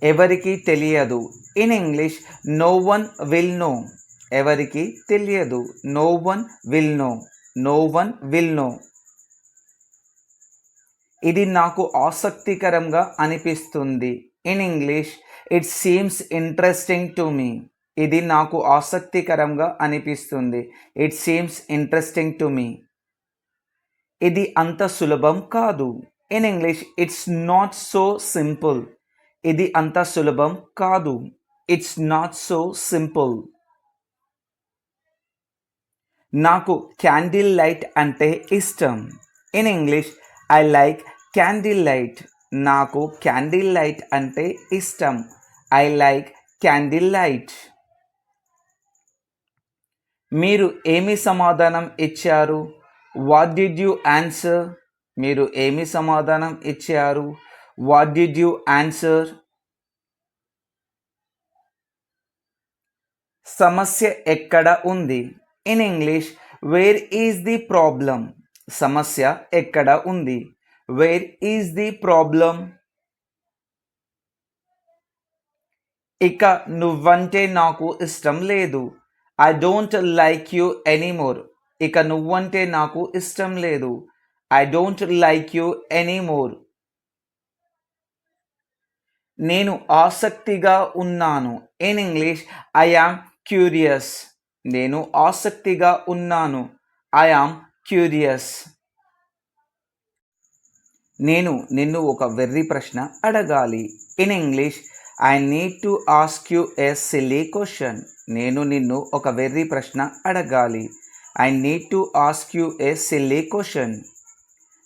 ఎవరికి తెలియదు. In English no one will know. ఎవరికి తెలియదు. No one will know. No one will know. ఇది నాకు ఆసక్తికరంగా అనిపిస్తుంది. In English it seems interesting to me. ఇది నాకు ఆసక్తికరంగా అనిపిస్తుంది. It seems interesting to me. ఇది అంత సులభం కాదు. In English it's not so simple. ఇది అంత సులభం కాదు. It's not so simple. నాకు క్యాండిల్ లైట్ అంటే ఇష్టం. In English I like candle light. నాకు క్యాండిల్ లైట్ అంటే ఇష్టం. I like candle light. మీరు ఏమి సమాధానం ఇచ్చారు? What did you answer? మీరు ఏమి సమాధానం ఇచ్చారు? What did you answer? సమస్య ఎక్కడ ఉంది? In English where is the problem. సమస్య ఎక్కడ ఉంది? Where is the problem? ఇక నువ్వంటే నాకు ఇష్టం లేదు. I don't like you anymore. ఇక నువ్వంటే నాకు ఇష్టం లేదు. I don't like you anymore. నేను ఆసక్తిగా ఉన్నాను. In English I am curious. నేను ఆసక్తిగా ఉన్నాను. I am curious. నేను నిన్ను ఒక వెర్రి ప్రశ్న అడగాలి. In English I need to ask you A silly question. నేను నిన్ను ఒక వెర్రి ప్రశ్న అడగాలి. I need to ask you A silly question.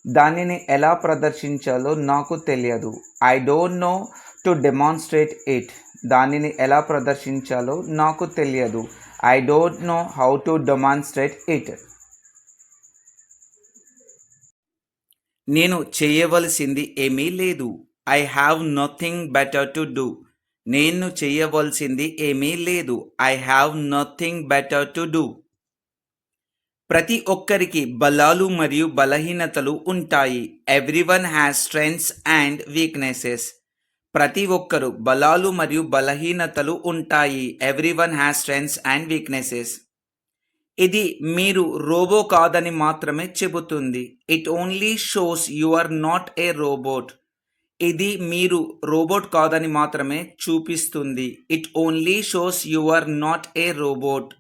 దానిని ఎలా ప్రదర్శించాలో నాకు తెలియదు. I don't no to demonstrate it. దానిని ఎలా ప్రదర్శించాలో నాకు తెలియదు. I don't know how to demonstrate it. నేను చేయవలసింది ఏమీ లేదు. I have nothing better to do. నేను చేయవలసింది ఏమీ లేదు. I have nothing better to do. ప్రతి ఒక్కరికి బలాలు మరియు బలహీనతలు ఉంటాయి. Everyone has strengths and weaknesses. ప్రతి ఒక్కరు బలాలు మరియు బలహీనతలు ఉంటాయి. Everyone has strengths and weaknesses. ఇది మీరు రోబో కాదని మాత్రమే చెబుతుంది. It only shows you are not a robot. ఇది మీరు రోబోట్ కాదని మాత్రమే చూపిస్తుంది. It only shows you are not a robot.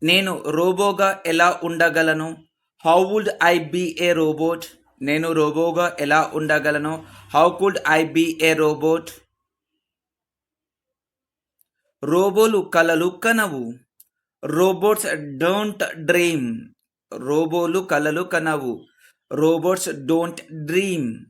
నేను రోబోగా ఎలా ఉండగలను? How would I be a robot? నేను రోబోగా ఎలా ఉండగలను? How could I be a robot? రోబోలు కలలు కనవు. Robots don't dream. రోబోలు కలలు కనవు. Robots don't dream.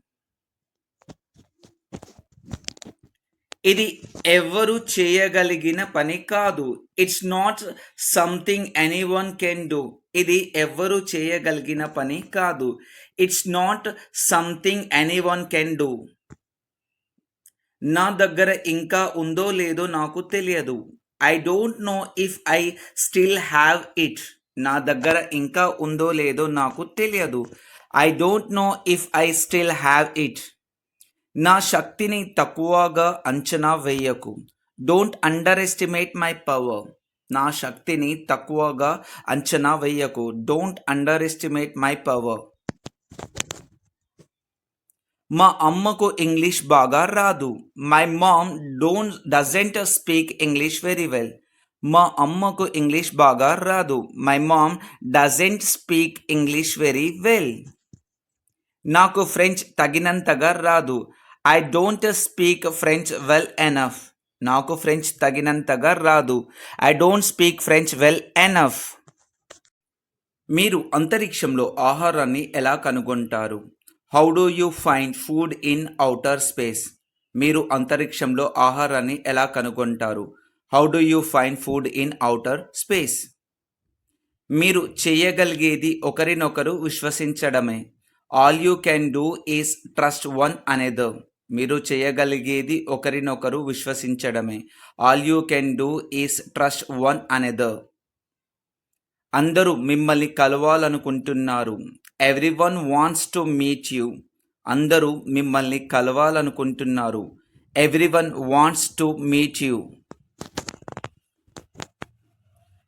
ఇది ఎవరు చేయగలిగిన పని కాదు. It's not something anyone can do. ఇది ఎవరు చేయగలిగిన పని కాదు. It's not something anyone can do. నా దగ్గర ఇంకా ఉందో లేదో నాకు తెలియదు. I don't know if I still have it. నా దగ్గర ఇంకా ఉందో లేదో నాకు తెలియదు. I don't know if I still have it. నా శక్తిని తక్కువగా అంచనా వేయకు. Don't underestimate my power. నా శక్తిని తక్కువగా అంచనా వేయకు. Don't underestimate my power. మా అమ్మకు ఇంగ్లీష్ బాగా రాదు. My mom doesn't speak English very well. మా అమ్మకు ఇంగ్లీష్ బాగా రాదు. My mom doesn't speak English very well. నాకు ఫ్రెంచ్ తగినంతగా రాదు. I don't speak French well enough. నాకు ఫ్రెంచ్ తగినంతగా రాదు. I don't speak French well enough. మీరు అంతరిక్షంలో ఆహారాన్ని ఎలా కనుగొంటారు? How do you find food in outer space? మీరు అంతరిక్షంలో ఆహారాన్ని ఎలా కనుగొంటారు? How do you find food in outer space? మీరు చేయగలిగేది ఒకరినొకరు విశ్వసించడమే. All you can do is trust one another. మీరు చేయగలిగేది ఒకరినొకరు విశ్వసించడమే. All you can do is trust one another. అందరూ మిమ్మల్ని కలవాలనుకుంటున్నారు. Everyone wants to meet you. అందరూ మిమ్మల్ని కలవాలనుకుంటున్నారు. Everyone wants to meet you.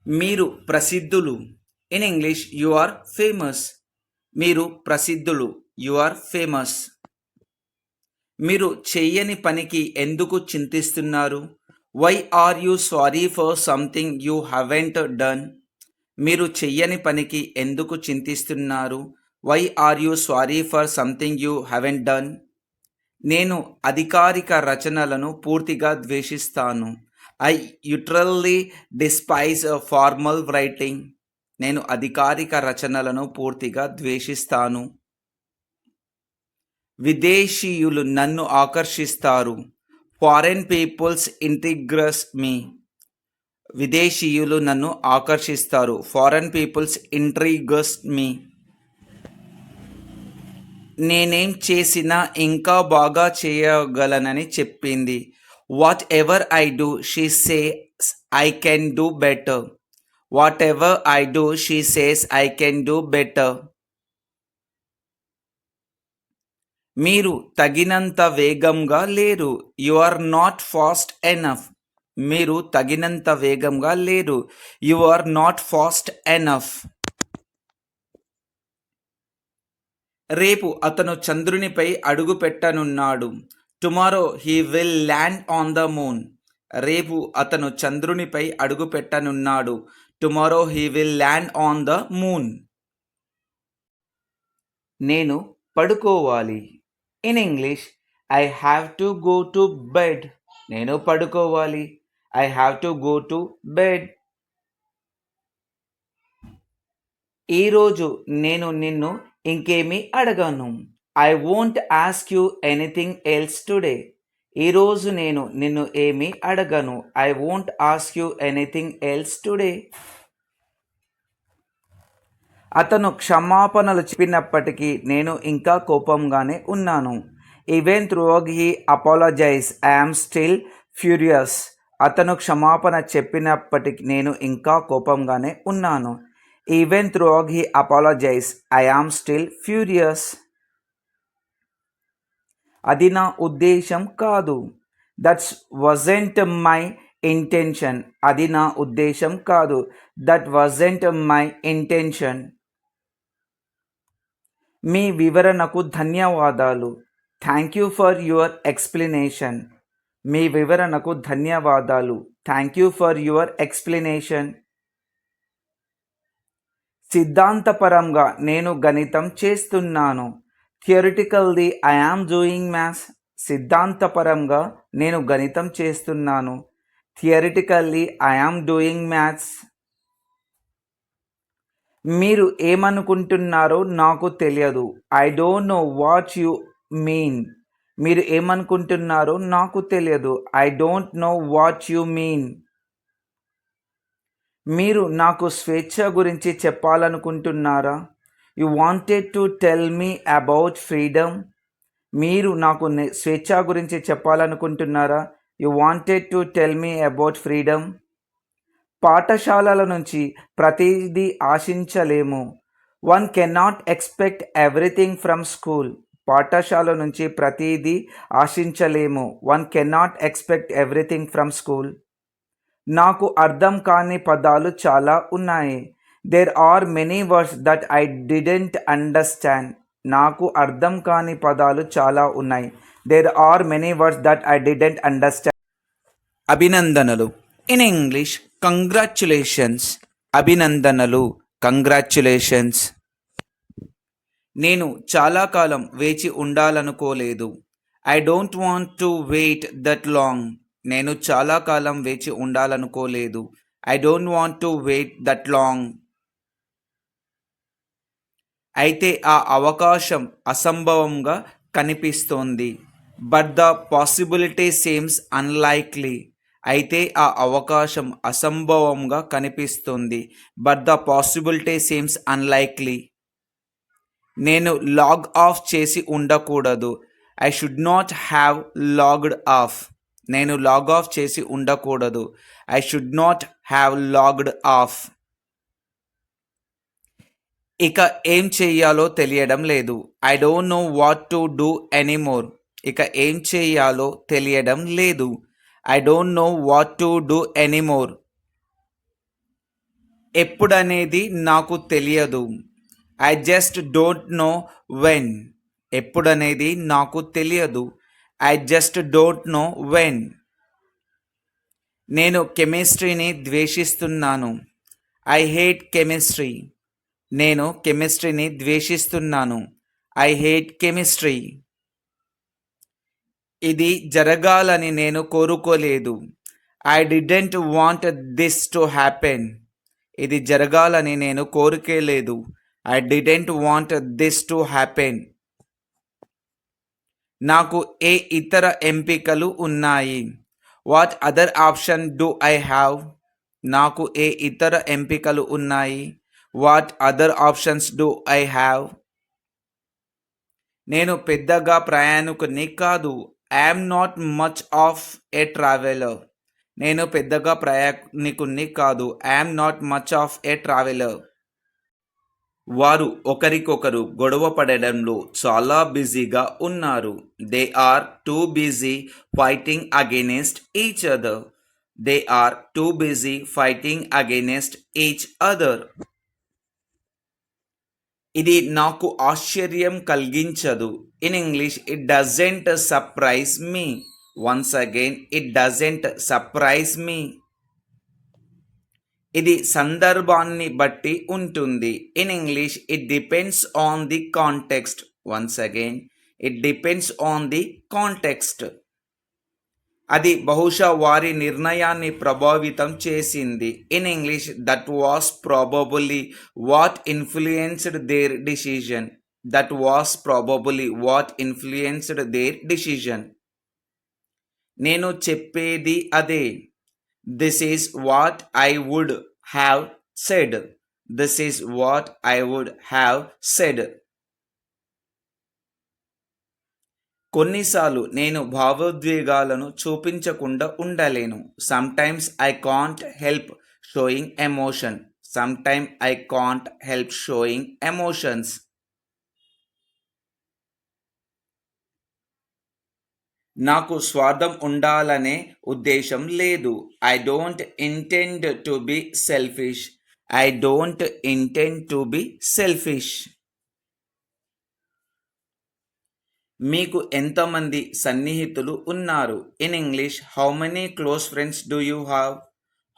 మీరు ప్రసిద్ధులు. In English you are famous. మీరు ప్రసిద్ధులు. You are famous. మీరు చెయ్యని పనికి ఎందుకు చింతిస్తున్నారు? Why are you sorry for something you haven't done? మీరు చెయ్యని పనికి ఎందుకు చింతిస్తున్నారు? Why are you sorry for something you haven't done? నేను అధికారిక రచనలను పూర్తిగా ద్వేషిస్తాను. I literally despise formal writing. నేను అధికారిక రచనలను పూర్తిగా ద్వేషిస్తాను. విదేశీయులు నన్ను ఆకర్షిస్తారు. Foreign peoples intrigues me. విదేశీయులు నన్ను ఆకర్షిస్తారు. Foreign peoples intrigues me. నేనేం చేసినా ఇంకా బాగా చేయగలనని చెప్పింది. Whatever I do she says I can do better. Whatever I do she says I can do better. మీరు తగినంత వేగంగా లేరు. You are not fast enough. మీరు తగినంత వేగంగా లేరు. You are not fast enough. రేపు అతను చంద్రునిపై అడుగు పెట్టనున్నాడు. Tomorrow he will land on the moon. రేపు అతను చంద్రునిపై అడుగు పెట్టనున్నాడు. Tomorrow he will land on the moon. నేను పడుకోవాలి. In English I have to go to bed. నేను పడుకోవాలి. I have to go to bed. ఈరోజు నేను నిన్ను ఇంకేమీ అడగను. I won't ask you anything else today. ఈరోజు నేను నిన్ను ఏమీ అడగను. I won't ask you anything else today. అతను క్షమాపణలు చెప్పినప్పటికీ నేను ఇంకా కోపంగానే ఉన్నాను. Even through he apologize I'm still furious. అతను క్షమాపణ చెప్పినప్పటికీ నేను ఇంకా కోపంగానే ఉన్నాను. Even through he apologize I am still furious. అది నా ఉద్దేశం కాదు. That's wasn't my intention. అది నా ఉద్దేశం కాదు. That wasn't my intention. మీ వివరణకు ధన్యవాదాలు. Thank you for your explanation. మీ వివరణకు ధన్యవాదాలు. Thank you for your explanation. సిద్ధాంతపరంగా నేను గణితం చేస్తున్నాను. Theoretically I am doing maths. సిద్ధాంతపరంగా నేను గణితం చేస్తున్నాను. Theoretically I am doing maths. మీరు ఏమనుకుంటున్నారో నాకు తెలియదు. I don't know what you mean. మీరు ఏమనుకుంటున్నారో నాకు తెలియదు. I don't know what you mean. మీరు నాకు స్వేచ్ఛ గురించి చెప్పాలనుకుంటున్నారా? You wanted to tell me about freedom. మీరు నాకు స్వేచ్ఛ గురించి చెప్పాలనుకుంటున్నారా? You wanted to tell me about freedom. పాఠశాలల నుంచి ప్రతిదీ ఆశించలేము. One cannot expect everything from school. పాఠశాల నుంచి ప్రతిదీ ఆశించలేము. One cannot expect everything from school. నాకు అర్థం కాని పదాలు చాలా ఉన్నాయి. There are many words that I didn't understand. నాకు అర్థం కాని పదాలు చాలా ఉన్నాయి. There are many words that I didn't understand. అభినందనలు. In English congratulations. అభినందనలు. కంగ్రాచ్యులేషన్స్. నేను చాలా కాలం వేచి ఉండాలనుకోలేదు. I don't want to wait that long. నేను చాలా కాలం వేచి ఉండాలనుకోలేదు. I don't want to wait that long. అయితే ఆ అవకాశం అసంభవంగా కనిపిస్తోంది. But the possibility seems unlikely. అయితే ఆ అవకాశం అసంభవంగా కనిపిస్తుంది. But the possibility seems unlikely. నేను లాగ్ ఆఫ్ చేసి ఉండకూడదు. I should not have logged off. నేను లాగ్ ఆఫ్ చేసి ఉండకూడదు. I should not have logged off. ఇక ఏం చెయ్యాలో తెలియడం లేదు. I don't know what to do anymore. ఇక ఏం చేయాలో తెలియడం లేదు. I don't know what to do anymore. ఎప్పుడనేది నాకు తెలియదు. I just don't know when. ఎప్పుడనేది నాకు తెలియదు. I just don't know when. నేను కెమిస్ట్రీని ద్వేషిస్తున్నాను. I hate chemistry. నేను కెమిస్ట్రీని ద్వేషిస్తున్నాను. I hate chemistry. ఇది జరగాలని నేను కోరుకోలేదు. I didn't want this to happen. ఇది జరగాలని నేను కోరుకోలేదు. I didn't want this to happen. నాకు ఏ ఇతర ఎంపికలు ఉన్నాయి? What other option do I have? నాకు ఏ ఇతర ఎంపికలు ఉన్నాయి? What other options do I have? నేను పెద్దగా ప్రయాణికుని కాదు. I'm not much of a traveller. నేను పెద్దగా ప్రయాణికుని కాదు. I'm not much of a traveller. వారు ఒకరికొకరు గొడవ పడడంలో చాలా బిజీగా ఉన్నారు. They are too busy fighting against each other. They are too busy fighting against each other. ఇది నాకు ఆశ్చర్యం కలిగించదు. In English it doesn't surprise me. Once again it doesn't surprise me. ఇది సందర్భాన్ని బట్టి ఉంటుంది. In English it depends on the context. Once again it depends on the context. అది బహుశా వారి నిర్ణయాన్ని ప్రభావితం చేసింది. In English that was probably what influenced there decision. That was probably what influenced there decision. నేను చెప్పేది అదే. This is what I would have said. This is what I would have said. కొన్నిసార్లు నేను భావోద్వేగాలను చూపించకుండా ఉండలేను. Sometimes I can't help sowing emotion. Sometime I can't help sowing emotions. నాకు స్వార్థం ఉండాలనే ఉద్దేశం లేదు. I don't intend to be selfish. I don't intend to be selfish. మీకు ఎంతమంది సన్నిహితులు ఉన్నారు? In English how many close friends do you have?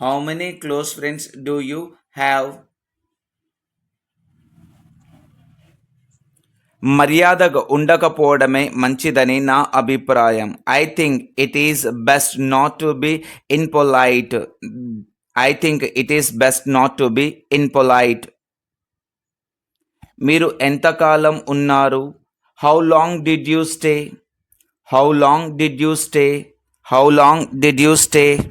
How many close friends do you have? మర్యాదగా ఉండకపోవడమే మంచిదని నా అభిప్రాయం. I think it is best not to be impolite. I think it is best not to be impolite. మీరు ఎంతకాలం ఉన్నారు? How long did you stay? How long did you stay? How long did you stay?